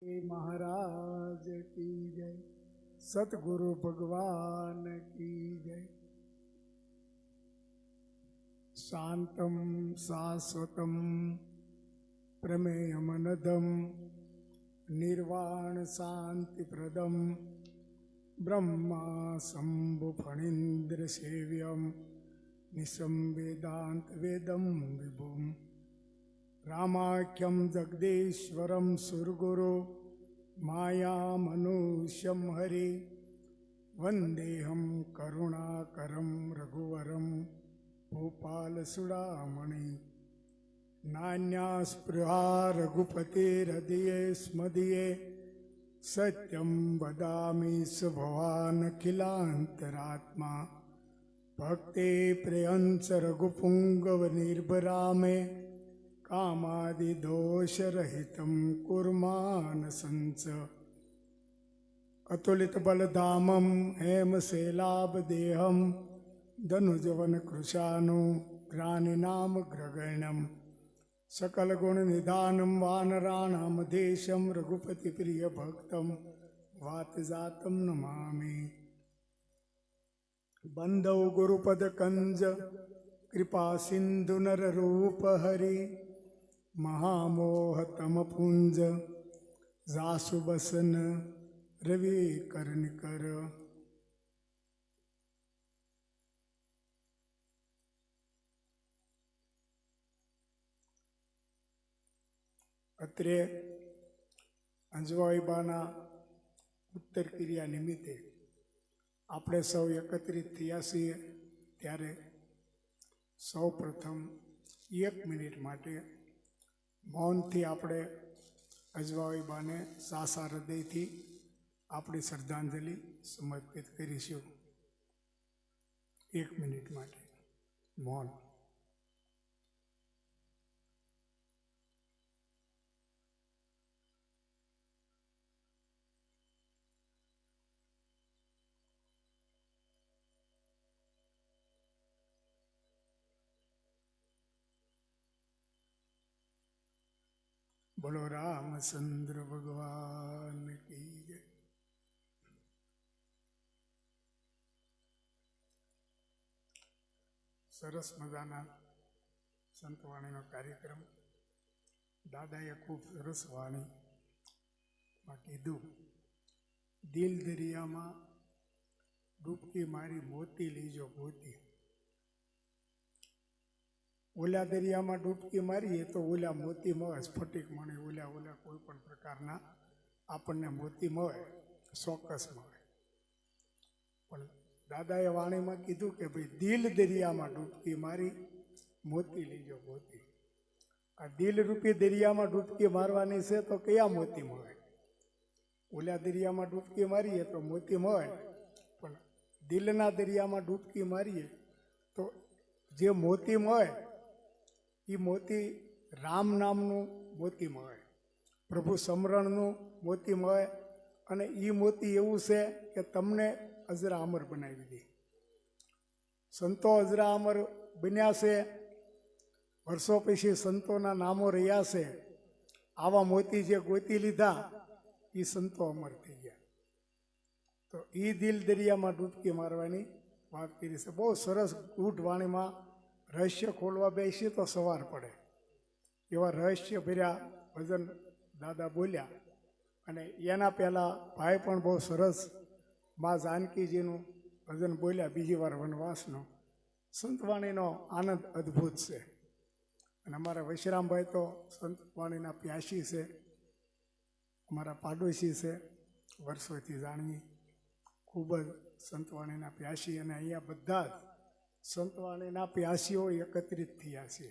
महाराज की जय। सतगुरु भगवान की जय। शांतम शाश्वतम प्रमेयमनदम निर्वाण शांति प्रदम ब्रह्मा शंभु फणीन्द्र सेव्यम निशम वेदांत वेदम विभुम रामाख्यम जगदीश्वरम सुरगुरु माया मनुष्यम हरि वंदेहम करुणाकरम रघुवरम भूपाल सुडामणि नान्या स्पृहा रघुपतिर्हृदये स्मदीये सत्यं वदामि सुभवान् अखिलान्तरात्मा भक्ति प्रियंस रघुपुंगव निर्भरामे कामादिदोषरहितं कुर्मानसंच अतुलित बलधामं हेमशैलाभदेहं धनुजवन कृशानु ग्रानिनाम ग्रगण्यं सकल गुण निधानं वानराणां देशं रघुपति प्रिय भक्तं वातजातं नमामि। बंधौ गुरुपद कंज कृपा सिंधु नर रूप हरि महामोह तम पुंज जासु बसन रवि करण कर। અત્રે અંજવાઈબાના ઉત્તર ક્રિયા નિમિત્તે આપણે સૌ એકત્રિત થયા છીએ ત્યારે સૌ પ્રથમ 1 મિનિટ માટે મૌનથી આપણે અજવાઈબાને સાસા હૃદયથી આપણી શ્રદ્ધાંજલિ સમર્પિત કરીશું। 1 મિનિટ માટે મૌન। બોલો રામચંદ્ર ભગવાન કી જય। સરસ મજાના સંતવાણીનો કાર્યક્રમ દાદાએ ખૂબ સરસ વાણીમાં કીધું, દિલ દરિયામાં ડૂબકી મારી મોતી લીજો મોતી। ઓલા દરિયામાં ડૂબકી મારીએ તો ઓલા મોતી મળે, સ્ફટિક મળે, ઓલા કોઈ પણ પ્રકારના આપણને મોતી મળે, ચોક્કસ મળે। પણ દાદાએ વાણીમાં કીધું કે ભાઈ દિલ દરિયામાં ડૂબકી મારી મોતી લીજો મોતી। આ દિલ રૂપી દરિયામાં ડૂબકી મારવાની છે તો કયા મોતી મળે? ઓલા દરિયામાં ડૂબકી મારીએ તો મોતી મળે, પણ દિલના દરિયામાં ડૂબકી મારીએ તો જે મોતી મળે એ મોતી રામ નામનું મોતી મળે, પ્રભુ સમરણનું મોતી મળે, અને એ મોતી એવું છે કે તમને અજરા અમર બનાવી દે। સંતો અજરા અમર બન્યા છે, વર્ષો પછી સંતોના નામો રહ્યા છે। આવા મોતી જે ગોતી લીધા એ સંતો અમર થઈ ગયા। તો એ દિલ દરિયામાં ડૂબકી મારવાની વાત કરી છે। બહુ સરસ ગૂઢ વાણીમાં રહસ્ય ખોલવા બેસીએ તો સવાર પડે એવા રહસ્ય ભર્યા ભજન દાદા બોલ્યા। અને એના પહેલાં ભાઈ પણ બહુ સરસ મા જાનકીજીનું ભજન બોલ્યા, બીજી વાર વનવાસનો। સંતવાણીનો આનંદ અદ્ભુત છે। અને અમારા વૈશ્રામભાઈ તો સંતવાણીના પ્યાસી છે, અમારા પાડોશી છે, વર્ષોથી જાણવી, ખૂબ જ સંતવાણીના પ્યાસી। અને અહીંયા બધા જ સંતવાણીના પ્યાસીઓ એકત્રિત થયા છે।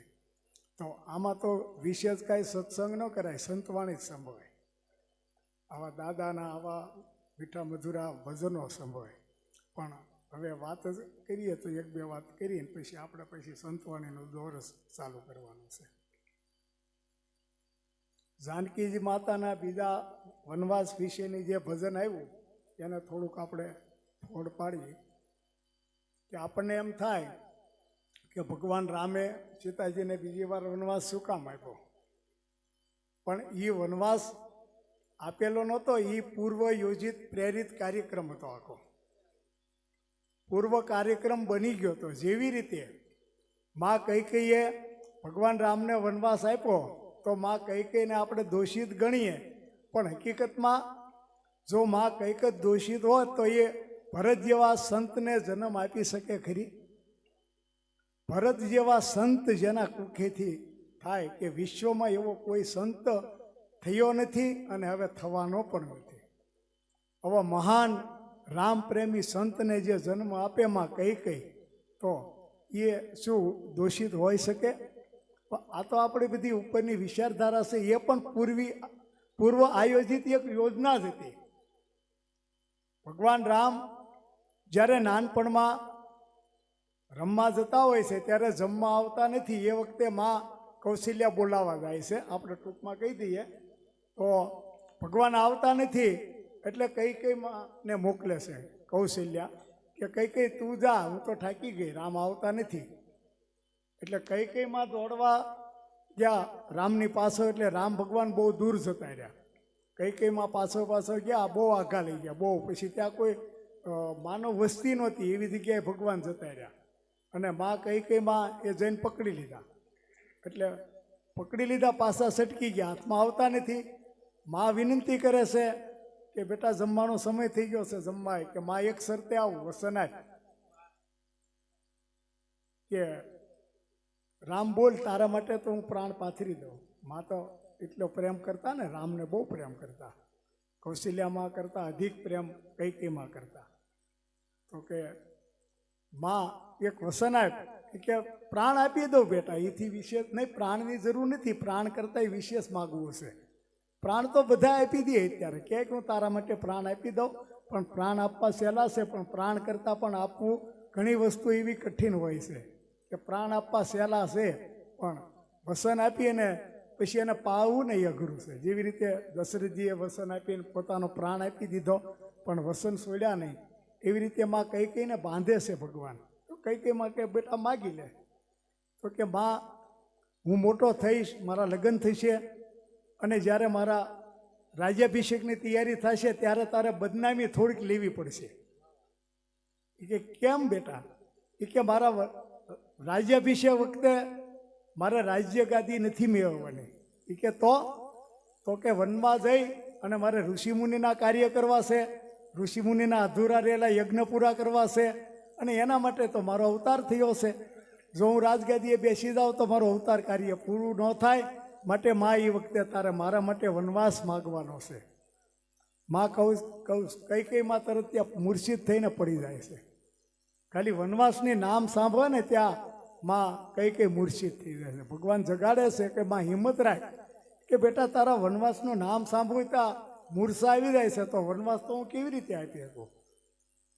તો આમાં તો વિશેષ કાંઈ સત્સંગ ન કરાય, સંતવાણી જ સંભવાય। આવા દાદાના આવા મીઠા મધુરા ભજનો સંભવાય। પણ હવે વાત જ કરીએ તો 1-2 વાત કરીએ પછી આપણે પછી સંતવાણીનો દોર ચાલુ કરવાનો છે। જાનકીજી માતાના બીજા વનવાસ વિશેની જે ભજન આવ્યું એને થોડુંક આપણે ફોડ પાડીએ કે આપણને એમ થાય કે ભગવાન રામે સીતાજીને બીજી વાર વનવાસ શું કામ આપ્યો? પણ એ વનવાસ આપેલો નહોતો, એ પૂર્વ યોજિત પ્રેરિત કાર્યક્રમ હતો. આખો પૂર્વ કાર્યક્રમ બની ગયો હતો. જેવી રીતે માં કૈકેયીએ ભગવાન રામને વનવાસ આપ્યો, તો માં કૈકેયીને આપણે દોષિત ગણીએ, પણ હકીકતમાં જો માં કૈકેયી દોષિત હોત તો એ ભરત જેવા સંતને જન્મ આપી શકે ખરી? ભરત જેવા સંત જેના કુખેથી થાય કે વિશ્વમાં એવો કોઈ સંત થયો નથી અને હવે થવાનો પણ નથી. આવા મહાન રામ પ્રેમી સંતને જે જન્મ આપે માં કૈકેયી, તો એ શું દોષિત હોઈ શકે? આ તો આપણી બધી ઉપરની વિચારધારા છે. એ પણ પૂર્વ આયોજિત એક યોજના જ હતી. ભગવાન રામ જ્યારે નાનપણમાં રમવા જતા હોય છે ત્યારે જમવા આવતા નથી. એ વખતે માં કૌશલ્યા બોલાવા જાય છે. આપણે ટૂંકમાં કહી દઈએ તો ભગવાન આવતા નથી એટલે કૈકેયીને મોકલે છે કૌશલ્યા કે કૈકેયી તું જા, હું તો થાકી ગઈ, રામ આવતા નથી. એટલે કૈકેયીમાં દોડવા ગયા રામની પાછળ. એટલે રામ ભગવાન બહુ દૂર જતા રહ્યા. કૈકેયીમાં પાછળ ગયા, બહુ આઘા લઈ ગયા, બહુ. પછી ત્યાં કોઈ માનવ વસ્તી નહોતી, એવી જગ્યાએ ભગવાન જતા રહ્યા. અને માં કૈકેયીમાં એ જઈને પકડી લીધા. એટલે પકડી લીધા, પાછા સટકી ગયા, હાથમાં આવતા નથી. માં વિનંતી કરે છે કે બેટા જમવાનો સમય થઈ ગયો છે, જમવાય. કે માં એક શરતે આવું, વસન આપ કે રામ બોલ, તારા માટે તો હું પ્રાણ પાથરી દઉં. માં તો એટલો પ્રેમ કરતા ને, રામને બહુ પ્રેમ કરતા. કૌશલ્યામાં કરતા અધિક પ્રેમ કૈકેયીમાં કરતા. તો કે માં એક વસન આપ કે પ્રાણ આપી દઉં બેટા, એથી વિશેષ નહીં, પ્રાણની જરૂર નથી. પ્રાણ કરતાં વિશેષ માગવું હશે. પ્રાણ તો બધા આપી દે અત્યારે, કે હું તારા માટે પ્રાણ આપી દઉં. પણ પ્રાણ આપવા સહેલા છે, પણ પ્રાણ કરતાં પણ આપવું ઘણી વસ્તુ એવી કઠિન હોય છે કે પ્રાણ આપવા સહેલા છે, પણ વસન આપીને પછી એને પાવવું ને એ અઘરું છે. જેવી રીતે દશરથજીએ વસન આપીને પોતાનો પ્રાણ આપી દીધો, પણ વસન છોડ્યા નહીં. એવી રીતે માં કૈકેયીને બાંધે છે ભગવાન. તો કૈકેયીમાં કે બેટા માગી લે. તો કે માં હું મોટો થઈશ, મારા લગ્ન થશે, અને જ્યારે મારા રાજ્યાભિષેકની તૈયારી થશે ત્યારે તારે બદનામી થોડીક લેવી પડશે. એ કે કેમ બેટા? એ કે મારા રાજ્યાભિષેક વખતે મારે રાજ્ય ગાદી નથી મેળવવાની. એ કે તો કે વનમાં જઈ અને મારે ઋષિમુનિના કાર્ય કરવા છે, ઋષિમુનિના અધૂરા રહેલા યજ્ઞ પૂરા કરવા છે, અને એના માટે તો મારો અવતાર થયો છે. જો હું રાજગાદીએ બેસી જાઉં તો મારો અવતાર કાર્ય પૂરું ન થાય. માટે માં એ વખતે તારે મારા માટે વનવાસ માગવાનો છે. માં કૈકેયીમાં તરત ત્યાં મૂર્છિત થઈને પડી જાય છે. ખાલી વનવાસની નામ સાંભળે ને ત્યાં માં કૈકેયી મૂર્છિત થઈ જાય છે. ભગવાન જગાડે છે કે માં હિંમત રાખ, કે બેટા તારા વનવાસનું નામ સાંભળ્યું ત્યાં મૂર્છા આવી જાય છે, તો વનવાસ તો હું કેવી રીતે આપી શકું?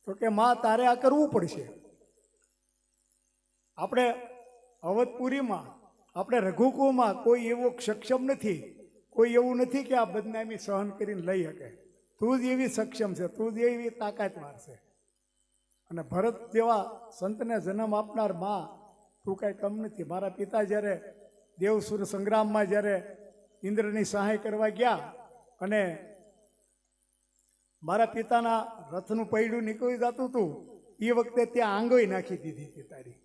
તો કે માં તારે આ કરવું પડશે. આપણે અવધપુરીમાં, આપણે રઘુકુળમાં કોઈ એવો સક્ષમ નથી, કોઈ એવું નથી કે આ બદનામી સહન કરીને લઈ શકે. તું જ એવી સક્ષમ છે, તું જ એવી તાકાતવાર છે. અને ભરત જેવા સંતને જન્મ આપનાર માં, તું કાંઈ કમ નથી. મારા પિતા જ્યારે દેવસુર સંગ્રામમાં જ્યારે ઇન્દ્રની સહાય કરવા ગયા અને મારા પિતાના રથનું પૈડું નીકળી જતું હતું, એ વખતે ત્યાં આંગળી નાખી દીધી હતી તારી.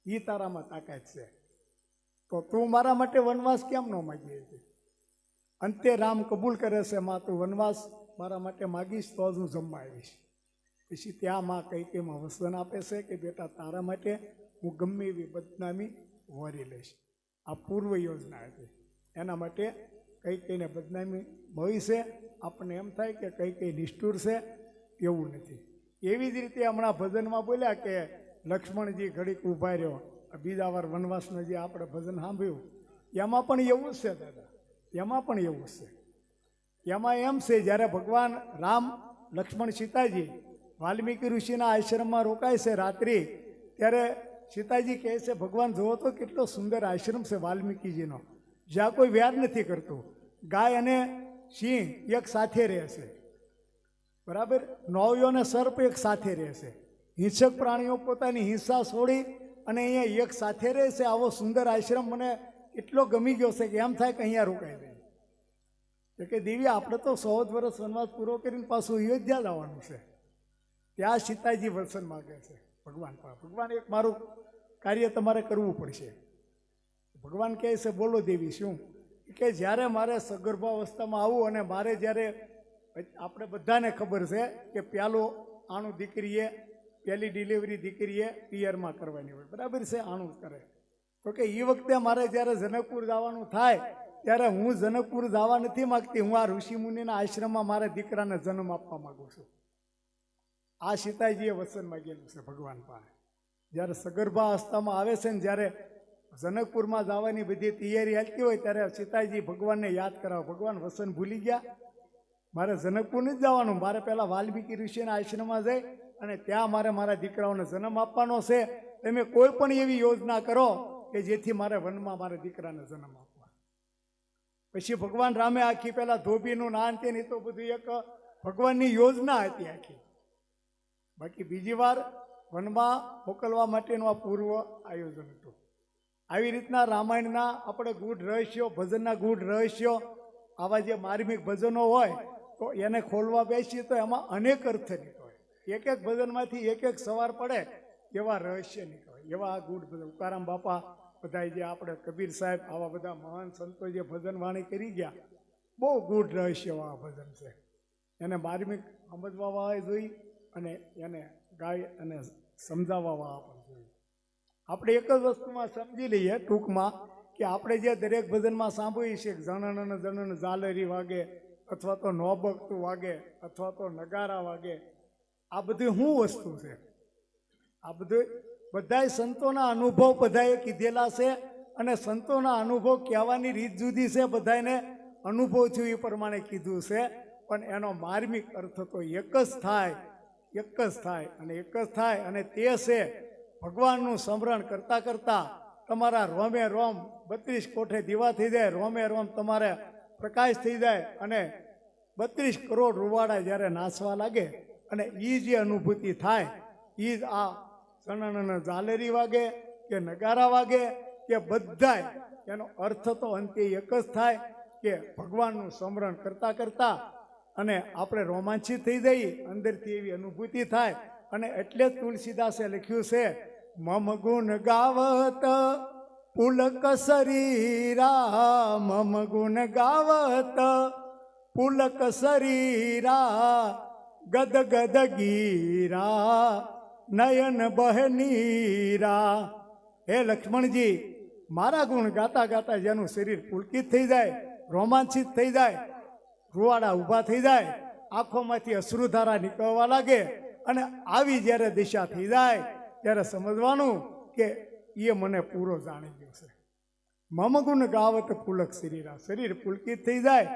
એ તારામાં તાકાત છે. તો તું મારા માટે વનવાસ કેમ ન માગી હતી? અંતે રામ કબૂલ કરે છે, માં તું વનવાસ મારા માટે માગીશ તો જ હું જમવા આવીશ. પછી ત્યાં માં કૈકેયીમાં વસન આપે છે કે બેટા તારા માટે હું ગમે એવી બદનામી વરી લઈશ. આ પૂર્વ યોજના હતી. એના માટે કૈકેયીને બદનામી મળી છે. આપણને એમ થાય કે કૈકેયી નિષ્ઠુર છે, એવું નથી. એવી જ રીતે હમણાં ભજનમાં બોલ્યા કે લક્ષ્મણજી ઘડીક ઊભા રહ્યો. બીજા વાર વનવાસનું જે આપણે ભજન સાંભળ્યું એમાં પણ એવું જ છે દાદા, એમાં પણ એવું જ છે. એમાં એમ છે જ્યારે ભગવાન રામ, લક્ષ્મણ, સીતાજી વાલ્મીકી ઋષિના આશ્રમમાં રોકાય છે રાત્રિ, ત્યારે સીતાજી કહે છે ભગવાન જુઓ તો કેટલો સુંદર આશ્રમ છે વાલ્મીકીજીનો, જ્યાં કોઈ વ્યાર નથી કરતું. ગાય અને સિંહ એક સાથે રહે છે, બરાબર. નોળિયો અને સર્પ એક સાથે રહે છે. હિંસક પ્રાણીઓ પોતાની હિંસા છોડી અને અહીંયા એક સાથે રહે છે. આવો સુંદર આશ્રમ મને એટલો ગમી ગયો છે કે એમ થાય કે અહીંયા રોકાઈ જાય. કે દેવી આપણે તો 100 વર્ષ વનવાસ પૂરો કરીને પાછું અયોધ્યા જવાનું છે, ત્યાં સીતાજી વરસન માગે છે ભગવાન પાસે. ભગવાન એક મારું કાર્ય તમારે કરવું પડશે. ભગવાન કહે છે બોલો દેવી શું? કે જ્યારે મારે સગર્ભાવસ્થામાં આવું અને મારે જ્યારે આપણે બધાને ખબર છે કે પહેલું આણું દીકરીએ પહેલી ડિલિવરી દીકરીએ પિયરમાં કરવાની હોય, બરાબર છે, આણું કરે. તો કે એ વખતે મારે જ્યારે જનકપુર જવાનું થાય ત્યારે હું જનકપુર જવા નથી માગતી, હું આ ઋષિમુનિના આશ્રમમાં મારા દીકરાને જન્મ આપવા માગું છું. આ સીતાજીએ વચન માગેલું છે ભગવાન પાસે. જ્યારે સગર્ભાવસ્થામાં આવે છે ને જ્યારે જનકપુરમાં જવાની બધી તૈયારી હાલતી હોય ત્યારે સીતાજી ભગવાનને યાદ કરાવો, ભગવાન વચન ભૂલી ગયા, મારે જનકપુર નથી જવાનું, મારે પહેલાં વાલ્મીકી ઋષિના આશ્રમમાં જઈ અને ત્યાં મારે મારા દીકરાઓને જન્મ આપવાનો છે. તમે કોઈ પણ એવી યોજના કરો કે જેથી મારે વનમાં મારા દીકરાને જન્મ આપવા. પછી ભગવાન રામે આખી પહેલા ધોબીનું નાન તેની તો બધું એક ભગવાનની યોજના હતી આખી. બાકી બીજી વાર વનમાં મોકલવા માટેનું આ પૂર્વ આયોજન હતું. આવી રીતના રામાયણના આપણે ગૂઢ રહસ્યો, ભજનના ગૂઢ રહસ્યો, આવા જે માર્મિક ભજનો હોય તો એને ખોલવા બેસીએ તો એમાં અનેક અર્થ નીકળે. એક એક ભજનમાંથી એક એક સવાર પડે એવા રહસ્ય નીકળે, એવા આ ગૂઢ ભજન. ઉકારામ બાપા બધા જે આપણે કબીર સાહેબ આવા બધા મહાન સંતો જે ભજન વાણી કરી ગયા, બહુ ગૂઢ રહસ્ય આ ભજન છે. એને માર્મિક સમજવા વાળા જોઈ અને એને ગાય અને સમજાવવા વાળા પણ જોઈ. આપણે એક જ વસ્તુમાં સમજી લઈએ ટૂંકમાં કે આપણે જે દરેક ભજનમાં સાંભળીએ છીએ જણન જણન ઝાલરી વાગે અથવા તો નોબકતું વાગે અથવા તો નગારા વાગે, આ બધી શું વસ્તુ છે? આ બધું બધાય સંતોના અનુભવ બધાએ કીધેલા છે અને સંતોના અનુભવ કહેવાની રીત જુદી છે, બધાને અનુભવ થયું એ પ્રમાણે કીધું છે, પણ એનો માર્મિક અર્થ તો એક જ થાય, એક જ થાય અને એક જ થાય. અને તે છે ભગવાનનું સ્મરણ કરતાં કરતાં તમારા રોમે રોમ 32 કોઠે દીવા થઈ જાય, રોમે રોમ તમારે પ્રકાશ થઈ જાય અને 32 કરોડ રૂવાડા જ્યારે નાચવા લાગે અને એ જે અનુભૂતિ થાય એ જ આ સણન ઝાલરી વાગે કે નગારા વાગે કે બધાય એનો અર્થ તો અંતે એક જ થાય કે ભગવાનનું સ્મરણ કરતાં કરતાં અને આપણે રોમાંચિત થઈ જઈએ, અંદરથી એવી અનુભૂતિ થાય. અને એટલે જ તુલસીદાસે લખ્યું છે મમ ગુણ ગાવત પુલક શરીરા, મમ ગુણ ગાવત પુલક શરીરા, ગદ ગદ ગીરા, નયન બહનીરા. હે લક્ષ્મણજી, મારા ગુણ ગાતા ગાતા જેનું શરીર પુલકિત થઈ જાય, રોમાંચિત થઈ જાય, રૂવાડા ઊભા થઈ જાય, આંખોમાંથી અશ્રુધારા નીકળવા લાગે અને આવી જ્યારે દિશા થઈ જાય ત્યારે સમજવાનું કે એ મને પૂરો જાણી ગયો છે. મમ ગુણ ગાવત પુલક શરીરા, શરીર પુલકિત થઈ જાય,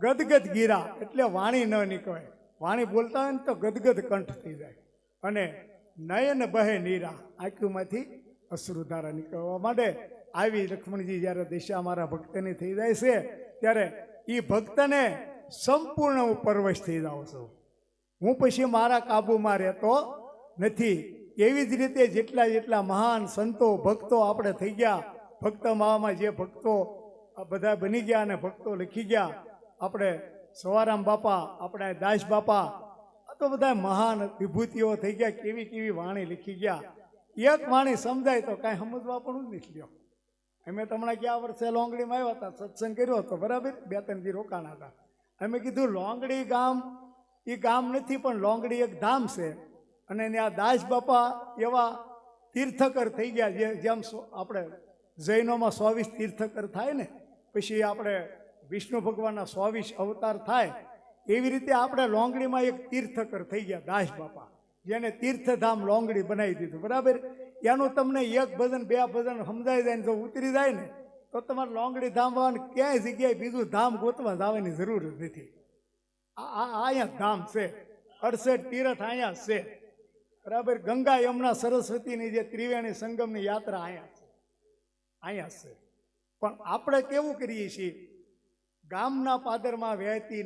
ગદગદ ગીરા એટલે વાણી ન નીકળે, વાણી બોલતા હોય ને તો ગદગદ કંઠ થઈ જાય, અને નયન બહે નીરા, આંખોમાંથી અશ્રુધારા નીકળવા માંડે. આવી લક્ષ્મણજી જ્યારે દિશા મારા ભક્તની થઈ જાય છે ત્યારે એ ભક્તને સંપૂર્ણ હું પરવશ થઈ જાઉં છું. હું પછી મારા કાબુમાં રહેતો નથી. એવી જ રીતે જેટલા જેટલા મહાન સંતો ભક્તો આપણે થઈ ગયા, ભક્ત મામાં જે ભક્તો બધા બની ગયા અને ભક્તો લખી ગયા, આપણે સવારામ બાપા, આપણે દાસ બાપા, આ તો બધા મહાન વિભૂતિઓ થઈ ગયા, કેવી કેવી વાણી લખી ગયા. એક વાણી સમજાય તો કાંઈ સમજવા પણ જ નથી લ્યો. અમે તમને ગયા વર્ષે લોંગડીમાં આવ્યા હતા, સત્સંગ કર્યો હતો, બરાબર, 2-3 દી રોકાણા હતા. અમે કીધું લોંગડી ગામ એ ગામ નથી પણ લોંગડી એક ધામ છે અને ત્યાં દાસ બાપા એવા તીર્થકર થઈ ગયા, જેમ આપણે જૈનોમાં 24 તીર્થકર થાય ને, પછી આપણે વિષ્ણુ ભગવાનના 24 અવતાર થાય, એવી રીતે આપણે લોંગડીમાં એક તીર્થકર થઈ ગયા દાસ બાપા, જેને તીર્થધામ લોંગડી બનાવી દીધું, બરાબર. એનું તમને એક ભજન 2 ભજન સમજાઈ જાય ને જો ઉતરી જાય ને તો તમારે લોંગડી ધામ ક્યાંય જગ્યાએ બીજું ધામ ગોતવા જવાની જરૂર જ નથી. અહીંયા ધામ છે, 68 તીર્થ અહીંયા છે, બરાબર. ગંગા યમુના સરસ્વતીની જે ત્રિવેણી સંગમની યાત્રા અહીંયા છે. પણ આપણે કેવું કરીએ છીએ, ગામના પાદરમાં વહેતી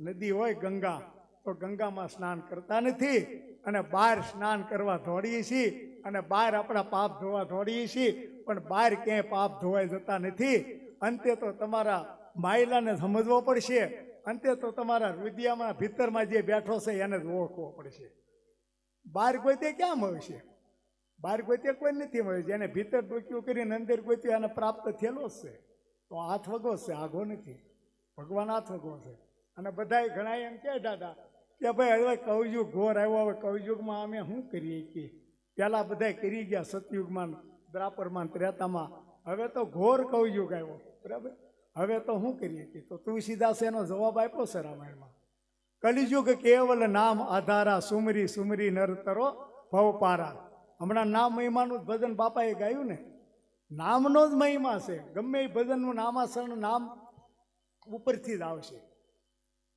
નદી હોય ગંગા, તો ગંગામાં સ્નાન કરતા નથી અને બહાર સ્નાન કરવા દોડીએ છીએ અને બહાર આપણા પાપ ધોવા દોડીએ છીએ, પણ બહાર ક્યાંય પાપ ધોવાઈ જતા નથી. અંતે તો તમારા માયલાને સમજવો પડશે અંતે તો તમારા હૃદયમાં ભીતરમાં જે બેઠો છે એને જ ઓળખવો પડશે. બહાર ગોતે ક્યાં મળશે? બહાર ગોતે કોઈ નથી મળ્યું. જેને ભીતર ડોક્યું કરીને અંદર ગોત્યું એને પ્રાપ્ત થયેલો જ છે. તો હાથ વગો છે, આઘો નથી. ભગવાન હાથ વગો છે. અને બધાય ઘણા એમ કહે દાદા કે ભાઈ હવે કવયુગ ઘોર આવ્યો, હવે કવયુગમાં અમે શું કરીએ કે પહેલાં બધા કરી ગયા સતયુગમાં, દ્રાપરમાં, ત્રેતામાં. હવે તો ઘોર કવયુગ આવ્યો, બરાબર. હવે તો શું કરીએ કે તો તુલસીદાસે એનો જવાબ આપ્યો છે રામાયણમાં. કલિયુગ કેવલ નામ આધારા, સુમરી સુમરી નર તરો ભવ પારા. હમણાં નામ મહિમાનું જ ભજન બાપાએ ગાયું ને. નામનો જ મહિમા છે. ગમે એ ભજનનું નામાસરણ નામ ઉપરથી જ આવશે.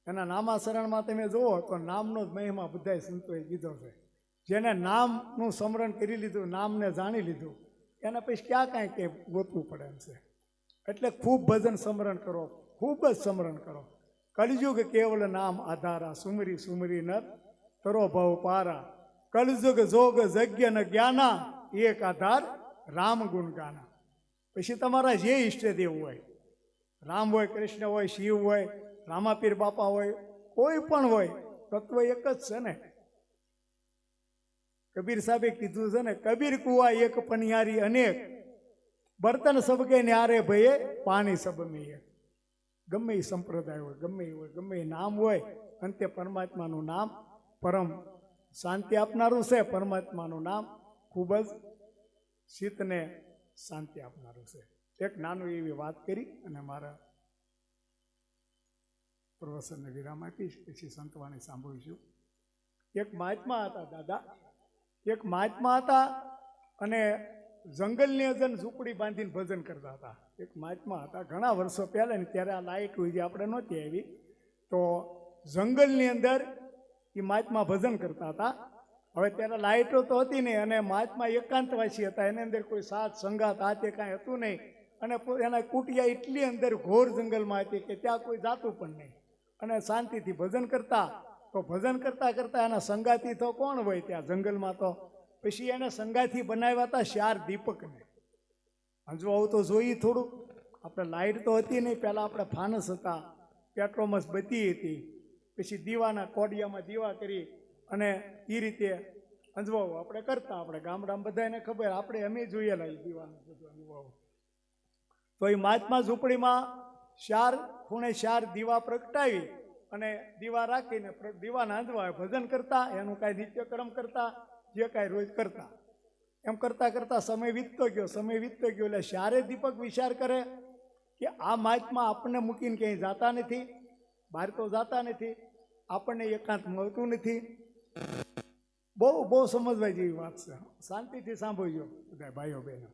એના નામાસરણમાં તમે જુઓ તો નામનો જ મહિમા બધાય સંતોએ કીધો છે. જેને નામનું સ્મરણ કરી લીધું, નામને જાણી લીધું, એને પછી ક્યાં કાંઈ કે ગોતવું પડે એમ છે. એટલે ખૂબ ભજન સ્મરણ કરો, ખૂબ જ સ્મરણ કરો. કલિયુગ કેવલ નામ આધારા, સુમરી સુમરી નર તરો ભવ પારા. કલયુગ જોગ જગ્ય ન જ્ઞાના, એક આધાર રામ ગુણ ગાના. પછી તમારા જે ઈષ્ટદેવ હોય, રામ હોય, કૃષ્ણ હોય, શિવ હોય, રામાપીર બાપા હોય, કોઈ પણ હોય, તત્વ એક જ છે ને. કબીર સાહેબે કીધું છે ને, કબીર કુવા એક પનિયારી અનેક, બર્તન સબકે ન્યારે ભયે પાણી સબ મેં. ગમે એ સંપ્રદાય હોય, ગમે એ હોય, ગમે એ નામ હોય, અંતે પરમાત્માનું નામ પરમ શાંતિ આપનારું છે. પરમાત્માનું નામ ખૂબ જ શીતને શાંતિ આપનારું છે. એક નાનું એવી વાત કરી અને મારા પ્રવચનને વિરામ આપીશ, પછી સંતવાણી સાંભળીશું. એક મહાત્મા હતા દાદા, એક મહાત્મા હતા અને જંગલની અંદર ઝૂંપડી બાંધીને ભજન કરતા હતા. એક મહાત્મા હતા ઘણા વર્ષો પહેલા ને, ત્યારે આ લાઇટ હોય જે આપણે નહોતી આવી, તો જંગલની અંદર એ મહાત્મા ભજન કરતા હતા. હવે ત્યારે લાઇટો તો હતી નહીં અને મહાત્મા એકાંતવાસી હતા. એની અંદર કોઈ સાથ સંગાત આ તે કાંઈ હતું નહીં. અને એના કુટિયા એટલી અંદર ઘોર જંગલમાં હતી કે ત્યાં કોઈ જાતું પણ નહીં. અને શાંતિથી ભજન કરતા. તો ભજન કરતા કરતા એના સંગાથી તો કોણ હોય ત્યાં જંગલમાં? તો પછી એને સંગાથી બનાવ્યા હતા 4 દીપકને. જો આવું તો જોઈએ થોડુંક. આપણે લાઇટ તો હતી નહીં, પહેલાં આપણે ફાનસ હતા, પેટ્રોમસ બત્તી હતી, પછી દીવાના કોડિયામાં દીવા કરી અને એ રીતે અંજવાવું આપણે કરતા. આપણે ગામડામાં બધાને ખબર, આપણે અમે જોયેલા એ દીવાનું બધું અંજવાવું. તો એ મહાત્મા ઝૂંપડીમાં 4 ખૂણે 4 દીવા પ્રગટાવી અને દીવા રાખીને દીવાના અંજવા ભજન કરતા, એનું કાંઈ નિત્યક્રમ કરતા, જે કાંઈ રોજ કરતા. એમ કરતાં કરતાં સમય વીતતો ગયો, સમય વીતતો ગયો. એટલે 4 દીપક વિચાર કરે કે આ મહાત્મા આપણને મૂકીને ક્યાંય જાતા નથી, બહાર તો જાતા નથી, આપણને એકાંત મળતું નથી. બહુ સમજવા જેવી વાત છે. શાંતિથી સાંભળજો બધા ભાઈઓ બહેનો.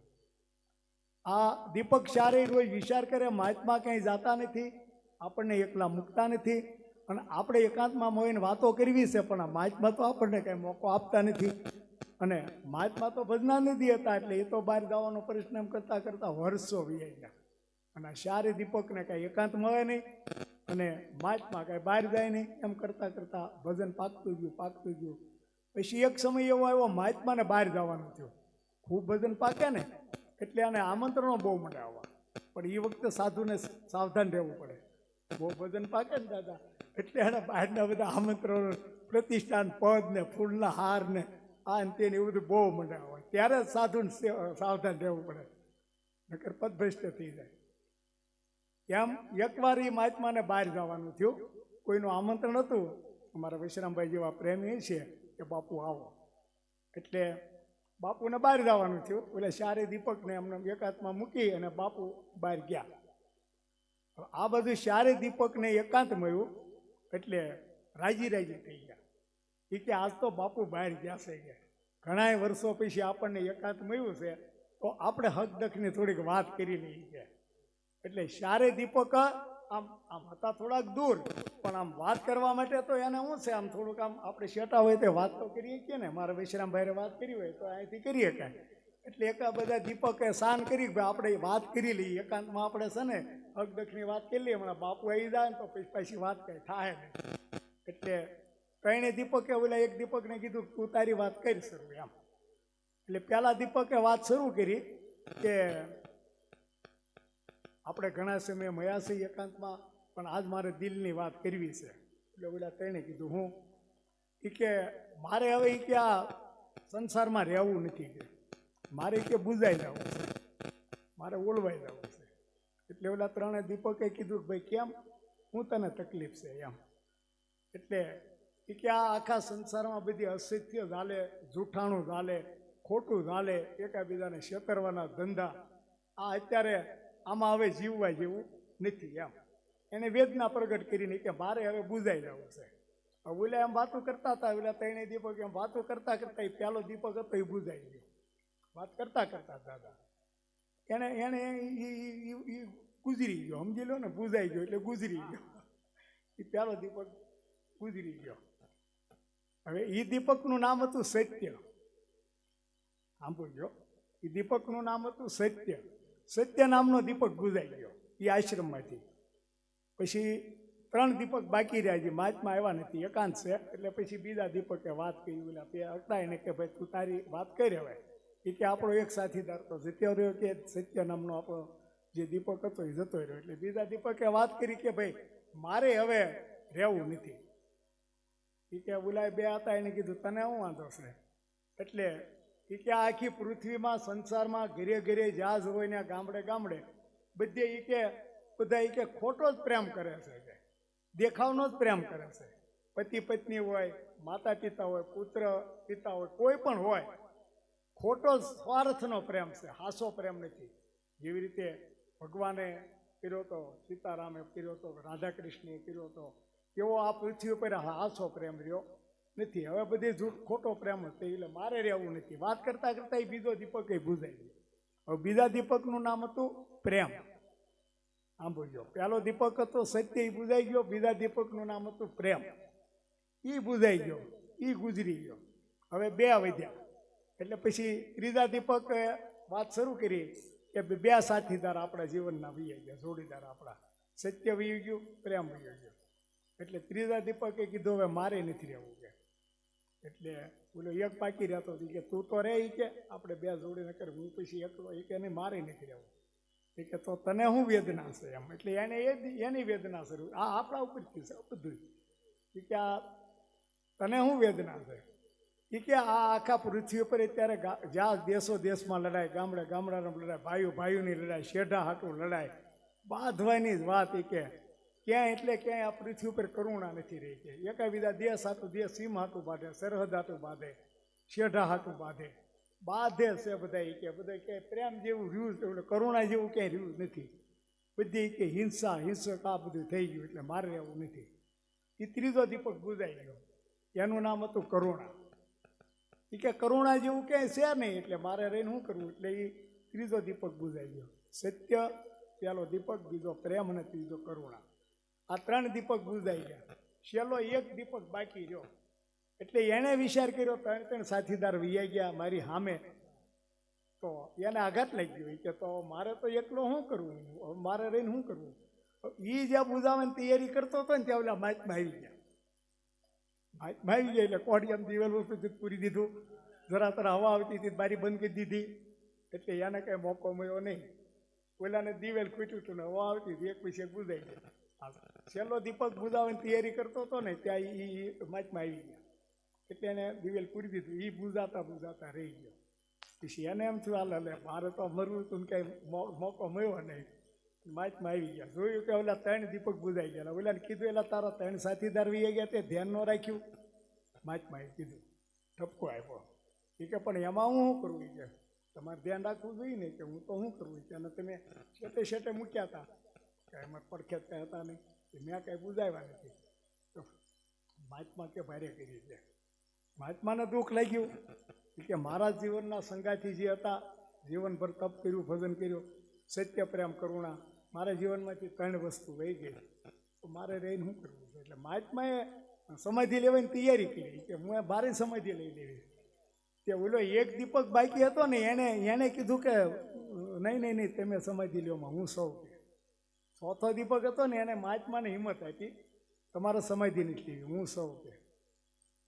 આ દીપક 4 રોજ વિચાર કરે મહાત્મા ક્યાંય જાતા નથી, આપણને એકલા મૂકતા નથી, અને આપણે એકાંતમાં મળીને વાતો કરવી છે, પણ આ મહાત્મા તો આપણને કાંઈ મોકો આપતા નથી. અને મહાત્મા તો ભજનાનિધિ હતા, એટલે એ તો બહાર જવાનો પરિશ્રમ કરતા કરતા વર્ષો વીતી ગયા. અને 4 દીપકને કાંઈ એકાંત મળે નહીં અને મહાત્મા કાંઈ બહાર જાય નહીં. એમ કરતાં કરતાં ભજન પાકતું ગયું. પછી એક સમય એવો આવ્યો મહાત્માને બહાર જવાનું થયું. ખૂબ ભજન પાકે ને એટલે આને આમંત્રણો બહુ મળે આવવા. પણ એ વખતે સાધુને સાવધાન રહેવું પડે. બહુ ભજન પાકે ને દાદા, એટલે એને બહારના બધા આમંત્રણો, પ્રતિષ્ઠાન, પદ ને ફૂલના હાર ને આ ને તેને એવું બધું બહુ મંડ્યા હોય. ત્યારે સાધુને સાવધાન રહેવું પડે, નકર પદભ્રષ્ટ થઈ જાય. એમ એકવાર એ મહાત્માને બહાર જવાનું થયું. કોઈનું આમંત્રણ હતું. અમારા વિશ્રામભાઈ જેવા પ્રેમી છે કે બાપુ આવો, એટલે બાપુને બહાર જવાનું થયું. એટલે 4 દીપકને એમને એકાંતમાં મૂકી અને બાપુ બહાર ગયા. આ બધું 4 દીપકને એકાંત મળ્યું એટલે રાજી થઈ ગયા. એ કે આજ તો બાપુ બહાર ગયા છે, ઘણા વર્ષો પછી આપણને એકાંત મળ્યું છે, તો આપણે હક દખની થોડીક વાત કરી લઈએ. એટલે 4 દીપક આમ હતા થોડાક દૂર, પણ આમ વાત કરવા માટે તો એને શું છે, આમ થોડુંક આમ આપણે શેટા હોય તો વાત તો કરીએ કે ને. મારા વિશ્રામભાઈએ વાત કરી હોય તો અહીંથી કરીએ કાંઈ. એટલે એકા બધા દીપકે શાન કરી ભાઈ આપણે વાત કરી લઈએ એકાંતમાં. આપણે છે ને હક દખની વાત કરી લઈએ. હમણાં બાપુ આવી જાય ને તો પછી વાત કંઈ થાય નહીં. એટલે 3 દીપકે ઓલા એક દીપકને કીધું તું તારી વાત કરી શરૂ એમ. એટલે પહેલા દીપકે વાત શરૂ કરી કે આપણે ઘણા સમય મળ્યા છીએ એકાંતમાં, પણ આજ મારે દિલની વાત કરવી છે. એટલે ઓલા તેણે કીધું હું કે મારે હવે કે આ સંસારમાં રહેવું નથી, કે મારે કે બુઝાઈ જવું છે, મારે ઓળવાઈ જવું છે. એટલે ઓલા ત્રણે દીપકે કીધું કે ભાઈ કેમ, હું તને તકલીફ છે એમ. એટલે કે આ આખા સંસારમાં બધી અસત્ય ચાલે, જૂઠાણું ચાલે, ખોટું ચાલે, એકાબીજાને છેતરવાના ધંધા, આ અત્યારે આમાં હવે જીવવા જેવું નથી એમ. એને વેદના પ્રગટ કરીને કે મારે હવે બુઝાઈ જવું છે. ઓલા એમ વાતો કરતા હતા, ઓલા ત્રણે દીપક એમ વાતો કરતા કરતા એ પેલો દીપક હતો એ બુઝાઈ ગયો. વાત કરતા કરતા દાદા એને એને ગુજરી ગયો, સમજી લો ને, બુઝાઈ ગયો એટલે ગુજરી ગયો. એ પેલો દીપક ગુજરી ગયો. હવે એ દીપકનું નામ હતું સત્ય. સાંભળજો, એ દીપકનું નામ હતું સત્ય. સત્ય નામનો દીપક બુઝાઈ ગયો એ આશ્રમમાંથી. પછી 3 દીપક બાકી રહ્યા છે, માચમાં આવ્યા નથી, એકાંત છે. એટલે પછી બીજા દીપકે વાત કરી, ઓલા બે અકળાઈને કે ભાઈ તું તારી વાત કરી હવે. એ કે આપણો એક સાથીદાર તો જતો રહ્યો, કે સત્ય નામનો આપણો જે દીપક હતો એ જતો રહ્યો. એટલે બીજા દીપકે વાત કરી કે ભાઈ મારે હવે રહેવું નથી. એ કે ઓલા બે હતા એને કીધું તને શું વાંધો છે? એટલે એ કે આખી પૃથ્વીમાં સંસારમાં ઘરે ઘરે જ્યાં જ હોય ને ગામડે ગામડે બધે એ કે બધા એ કે ખોટો જ પ્રેમ કરે છે, કે દેખાવનો જ પ્રેમ કરે છે. પતિ પત્ની હોય, માતા પિતા હોય, પુત્ર પિતા હોય, કોઈ પણ હોય, ખોટો સ્વાર્થનો પ્રેમ છે, હાસો પ્રેમ નથી. જેવી રીતે ભગવાને કર્યો તો, સીતારામે કર્યો તો, રાધા કૃષ્ણે કર્યો તો, એવો આ પૃથ્વી ઉપર હાસો પ્રેમ રહ્યો નથી. હવે બધી જૂઠ ખોટો પ્રેમ હતો, એટલે મારે રહેવું નથી. વાત કરતા કરતા એ બીજો દીપક એ બુઝાઈ ગયો. હવે બીજા દીપકનું નામ હતું પ્રેમ. સાંભળજો, પેલો દીપક હતો સત્ય, એ બુઝાઈ ગયો. બીજા દીપકનું નામ હતું પ્રેમ, એ બુઝાઈ ગયો, એ ગુજરી ગયો. હવે 2 વધ્યા. એટલે પછી ત્રીજા દીપક વાત શરૂ કરી કે 2 સાથીદાર આપણા જીવનના વહી ગયા, જોડીદાર આપણા. સત્ય વહી ગયું, પ્રેમ વહી ગયો. એટલે ત્રીજા દીપકે કીધું હવે મારે નથી રહેવું, કે એટલે બોલો એક બાકી રહેતો કે તું તો રહે, કે આપણે 2 જોડીને કર, હું પછી એકલો. એ કે નહીં મારે નથી રહેવું. એ કે તો તને શું વેદના છે એમ. એટલે એને એની વેદના શરૂ, આ આપણા ઉપરથી છે બધું. એ કે આ તને શું વેદના છે? એ કે આ આખા પૃથ્વી ઉપર અત્યારે જ્યાં દેશો દેશમાં લડાય, ગામડે ગામડામાં લડાય, ભાઈઓ ભાઈઓની લડાય, શેઢા હાટું લડાય, બાંધવાની જ વાત. એ કે ક્યાંય એટલે ક્યાંય આ પૃથ્વી ઉપર કરુણા નથી રહી. કે એકાબીજા દેશ હાટું દેશ સીમ હાટું બાંધે, સરહદ હાટું બાંધે, શેઢા હાટું બાંધે, બાંધે છે બધા. એ કે બધા કે પ્રેમ જેવું રહ્યું, એટલે કરુણા જેવું ક્યાંય રહ્યું નથી. બધી કે હિંસા હિંસક આ બધું થઈ ગયું, એટલે મારે રહેવું નથી. એ ત્રીજો દીપક બુઝાઈ ગયો. એનું નામ હતું કરુણા. એ કે કરુણા જેવું ક્યાંય છે નહીં, એટલે મારે રહીને શું કરવું? એટલે એ ત્રીજો દીપક બુઝાઈ ગયો. સત્ય પેલો દીપક, બીજો પ્રેમ અને ત્રીજો કરુણા. આ 3 દીપક બુઝાઈ ગયા. છેલ્લો એક દીપક બાકી રહ્યો. એટલે એણે વિચાર કર્યો, 3 સાથીદાર વૈયા ગયા મારી સામે, તો એને આઘાત લાગી ગયો. કે તો મારે તો એકલો શું કરવું, મારે રહીને શું કરવું? એ જ્યાં બુઝાવવાની તૈયારી કરતો હતો ને ત્યાં ઓલા માચમાં આવી ગયા. માચમાં આવી ગયા એટલે કોડિયામ દિવેલ વસ્તુ પૂરી દીધું. જરા તરા હવા આવતી હતી, બારી બંધ કરી દીધી. એટલે એને કઈ મોકો મળ્યો નહીં. ઓલાને દિવેલ ખૂટ્યું હતું ને હવા આવતી હતી, એક પછી એક બુઝાઈ ગયા. છેલ્લો દીપક બુઝાવવાની તૈયારી કરતો હતો ને ત્યાં એ માચમાં આવી ગયા. એટલે એને દિવેલ પૂરી દીધું. એ બુઝાતા બુઝાતા રહી ગયો. પછી એને એમ થયું હાલ મારે તો મરવું હતું ને કઈ મોકો મળ્યો નહીં. માચમાં આવી ગયા. જોયું કે ઓલા 3 દીપક બુઝાઈ ગયા. ઓલાને કીધું એલા તારા 3 સાથીદાર વહી ગયા, તે ધ્યાન ન રાખ્યું. માચમાં આવી કીધું, ઠપકો આપ્યો. એ કે પણ એમાં હું શું કરવું? કે તમારે ધ્યાન રાખવું જોઈએ ને, કે હું તો શું કરવું? કે તમે શેટે શેટે મૂક્યા હતા, કાંઈ એમાં પડખેત કાંઈ હતા નહીં, મેં કાંઈ બુઝાવ્યા નથી. તો મહાત્મા કે ભારે કરી છે. મહાત્માને દુઃખ લાગ્યું કે મારા જીવનના સંગાથી જે હતા, જીવનભર તપ કર્યું, ભજન કર્યું, સત્ય પ્રેમ કરુણા, મારા જીવનમાંથી 3 વસ્તુ વહી ગઈ, તો મારે રહીને શું કરવું છે? એટલે મહાત્માએ સમાધિ લેવાની તૈયારી કરી કે હું ભારે સમાધિ લઈ લેવી. તે ઓલો એક દીપક બાકી હતો ને એને કીધું કે નહીં તમે સમાધિ લ્યોમાં હું સૌ. ચોથો દીપક હતો ને એને મહાત્માને હિંમત આપી, તમારે સમાધિ નથી લેવી, હું સૌ.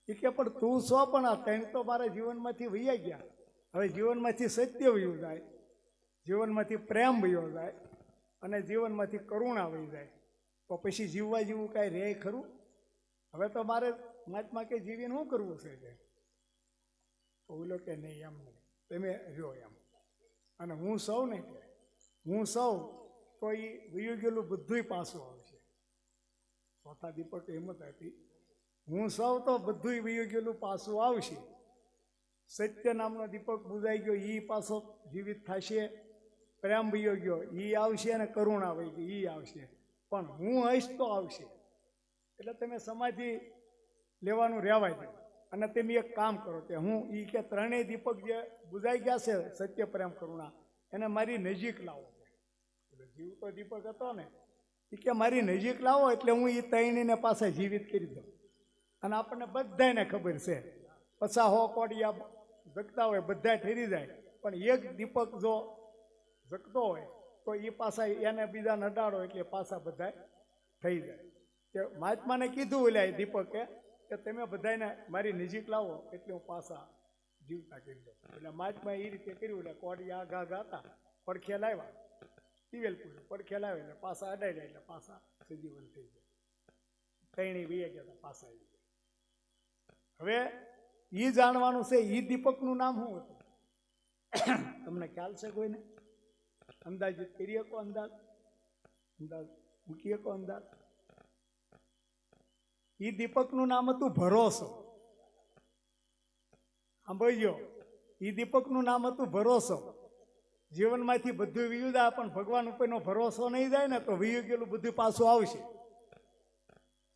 કે પણ તું સો, પણ આ 3 તો મારા જીવનમાંથી વહી ગયા. હવે જીવનમાંથી સત્ય વયું જાય, જીવનમાંથી પ્રેમ વયો જાય અને જીવનમાંથી કરુણા વહી જાય. તો પછી જીવવા જેવું કાંઈ રહે ખરું? હવે તો મારે મહાત્મા કે જીવીને શું કરવું છે કે ઓલો કે નહીં એમ નહીં, તમે રહ્યો એમ. અને હું સૌ ને કે હું સૌ તો એ વયું ગયેલું બધુંય પાછું આવશે. ચોથા દીપક હિંમત આપી, હું સૌ તો બધુંય વયું ગયેલું પાછું આવશે. સત્ય નામનો દીપક બુઝાઈ ગયો, એ પાછો જીવિત થશે. પ્રેમ વયો ગયો, એ આવશે. અને કરુણા વહી ગઈ, એ આવશે. પણ હું હઈશ તો આવશે. એટલે તમે સમાધિ લેવાનું રહેવાય દો. અને તમે એક કામ કરો કે હું એ કે ત્રણેય દીપક જે બુઝાઈ ગયા છે, સત્ય પ્રેમ કરુણા, એને મારી નજીક લાવો. એટલે જીવતો દીપક હતો ને, એ કે મારી નજીક લાવો એટલે હું એ ત્રણેયને પાછા જીવિત કરી દઉં. અને આપણને બધાને ખબર છે 50 કોડિયા જગતા હોય, બધા ઠરી જાય, પણ એક દીપક જો જગતો હોય તો એ પાછા એને બીજા નડાડો એટલે પાછા બધા થઈ જાય. કે મહાત્માને કીધું એટલે દીપકે કે તમે બધાને મારી નજીક લાવો એટલે હું પાછા જીવતા કરી દઉં. એટલે મહાત્માએ એ રીતે કર્યું. એટલે કોડિયા આગા ગાતા પડખે લાવ્યા, દિવેલ પૂર્યું, પડખે લાવ્યા એટલે પાછા અડાઈ જાય એટલે પાછા સજીવન થઈ જાય. ત્રણેય વૈયા ગયા પાછા આવી ગયા. હવે એ જાણવાનું છે એ દીપકનું નામ શું હતું? તમને ખ્યાલ છે કોઈને? અંદાજિત કરી શકો? અંદાજ મૂકી શકો? અંદાજ? એ દીપકનું નામ હતું ભરોસો. સાંભળજો, એ દીપકનું નામ હતું ભરોસો. જીવનમાંથી બધું વયું જાય પણ ભગવાન ઉપરનો ભરોસો નહીં જાય ને તો વયું ગયેલું બધું પાછું આવશે.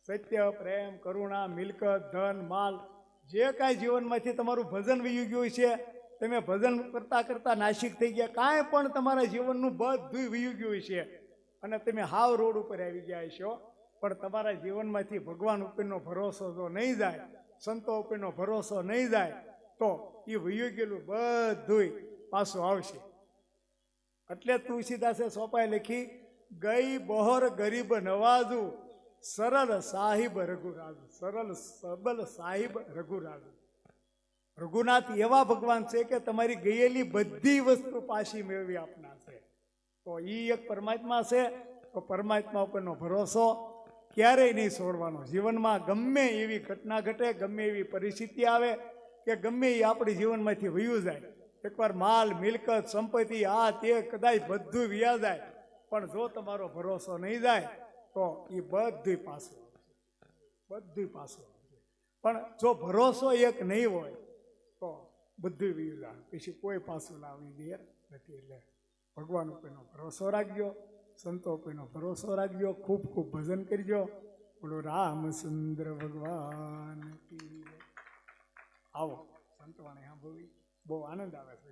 સત્ય, પ્રેમ, કરુણા, મિલકત, ધન, માલ, જે કાંઈ જીવનમાંથી તમારું ભજન વયું ગયું છે, તમે ભજન કરતા કરતા નાશિક થઈ ગયા, કાંઈ પણ તમારા જીવનનું બધું વયું ગયું છે અને તમે હાવ રોડ ઉપર આવી ગયા છો, પણ તમારા જીવનમાંથી ભગવાન ઉપરનો ભરોસો જો નહીં જાય, સંતો ઉપરનો ભરોસો નહીં જાય તો એ વયું ગયેલું બધું પાછું આવશે. એટલે તુલસીદાસે સોપાઈ લખી, ગઈ બહોર ગરીબ નવાજુ, સરળ સાહિબ રઘુરાજુ. સરળ સબલ સાહિબ રઘુરાજુ. રઘુનાથ એવા ભગવાન છે કે તમારી ગયેલી બધી વસ્તુ પાછી મેળવી આપનાર છે. તો એ એક પરમાત્મા છે. તો પરમાત્મા ઉપરનો ભરોસો ક્યારેય નહીં છોડવાનો. જીવનમાં ગમે એવી ઘટના ઘટે, ગમે એવી પરિસ્થિતિ આવે કે ગમે એ આપણી જીવનમાંથી વયું જાય, એકવાર માલ, મિલકત, સંપત્તિ, આ તે કદાચ બધું વ્યા જાય, પણ જો તમારો ભરોસો નહીં જાય તો એ બધું પાછું આવશે. બધું પાછું આવશે. પણ જો ભરોસો એક નહીં હોય તો બધું વ્યું જાય, પછી કોઈ પાછું લાવી દે નથી. એટલે ભગવાન ઉપરનો ભરોસો રાખજો, સંતો ઉપરનો ભરોસો રાખજો, ખૂબ ખૂબ ભજન કરજો. બોલો રામચંદ્ર ભગવાન. આવો સંતવાણી સાંભળવી બહુ આનંદ આવે છે.